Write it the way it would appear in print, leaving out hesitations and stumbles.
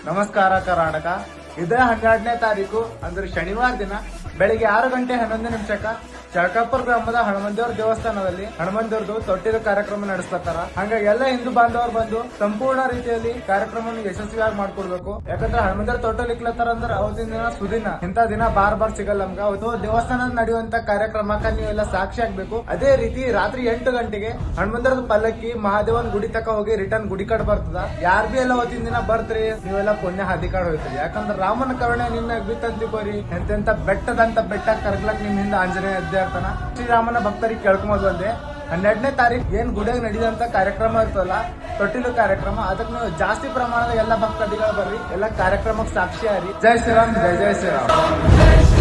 ನಮಸ್ಕಾರ ಕರ್ನಾಟಕ. ಇದೇ 12ನೇ ತಾರೀಕು ಅಂದ್ರೆ ಶನಿವಾರ ದಿನ ಬೆಳಿಗ್ಗೆ 6:11 ಚಳಕಾಪುರ ಗ್ರಾಮದ ಹನುಮಂದೇವ್ರ ದೇವಸ್ಥಾನದಲ್ಲಿ ಹನುಮಂದೇವ್ರದು ತೊಟ್ಟಿಲು ಕಾರ್ಯಕ್ರಮ ನಡೆಸ್ತಾರ. ಹಂಗಾಗಿ ಎಲ್ಲ ಹಿಂದೂ ಬಾಂಧವರು ಬಂದು ಸಂಪೂರ್ಣ ರೀತಿಯಲ್ಲಿ ಕಾರ್ಯಕ್ರಮವನ್ನು ಯಶಸ್ವಿಯಾಗಿ ಮಾಡ್ಕೊಡ್ಬೇಕು. ಯಾಕಂದ್ರೆ ಹನುಮಂದೇವ್ರ ತೊಟ್ಟಲ್ ಇಕ್ಲತ್ತಾರ ಅಂದ್ರೆ ಅವತ್ತಿನ ದಿನ ಸುದಿನ ಇಂತ ದಿನ ಬಾರ್ ಸಿಗಲ್ಲ ನಮ್ಗ. ಅವತ್ತು ದೇವಸ್ಥಾನದ ನಡೆಯುವಂತ ಕಾರ್ಯಕ್ರಮಕ್ಕ ನೀವೆಲ್ಲ ಸಾಕ್ಷಿ ಆಗ್ಬೇಕು. ಅದೇ ರೀತಿ ರಾತ್ರಿ 8 ಗಂಟೆಗೆ ಹನುಮಂದೇವ್ರದ ಪಲ್ಲಕ್ಕಿ ಮಹಾದೇವನ್ ಗುಡಿ ತಕ ಹೋಗಿ ರಿಟರ್ನ್ ಗುಡಿ ಕಡೆ ಬರ್ತದ. ಯಾರ್ ಬಿ ಎಲ್ಲ ಅವತ್ತಿನ ದಿನ ಬರ್ತ್ರಿ ನೀವೆಲ್ಲ ಪುಣ್ಯ ಹಾದಿ ಕಾಡ್ ಹೋಯ್ತದೆ. ಯಾಕಂದ್ರೆ ರಾಮನ ಕರುಣೆ ನಿನ್ನ ಬಿತ್ತಂತಿಕೋರಿ ಎಂತೆಂತ ಬೆಟ್ಟದಂತ ಬೆಟ್ಟ ಕರ್ಗ್ಲಕ್ ನಿಮ್ ಹಿಂದ ಆಂಜನೇಯ ಇದ್ದೇ ಇರ್ತಾನ. ಶ್ರೀರಾಮನ ಭಕ್ತರಿಗೆ ಕೇಳ್ಕೊಂಬದ್ ಬಂದೆ 12ನೇ ತಾರೀಕು ಏನ್ ಗುಡಿಯಾಗ ನಡೆದಂತ ಕಾರ್ಯಕ್ರಮ ಇರ್ತಲ್ಲ ತೊಟ್ಟಿಲು ಕಾರ್ಯಕ್ರಮ, ಅದಕ್ಕೆ ನೀವು ಜಾಸ್ತಿ ಪ್ರಮಾಣದ ಎಲ್ಲ ಭಕ್ತಾದಿಗಳು ಬರ್ರಿ, ಎಲ್ಲ ಕಾರ್ಯಕ್ರಮಕ್ಕೆ ಸಾಕ್ಷಿಯಾರಿ. ಜೈ ಶ್ರೀರಾಮ್, ಜೈ ಜೈ ಶ್ರೀರಾಮ್.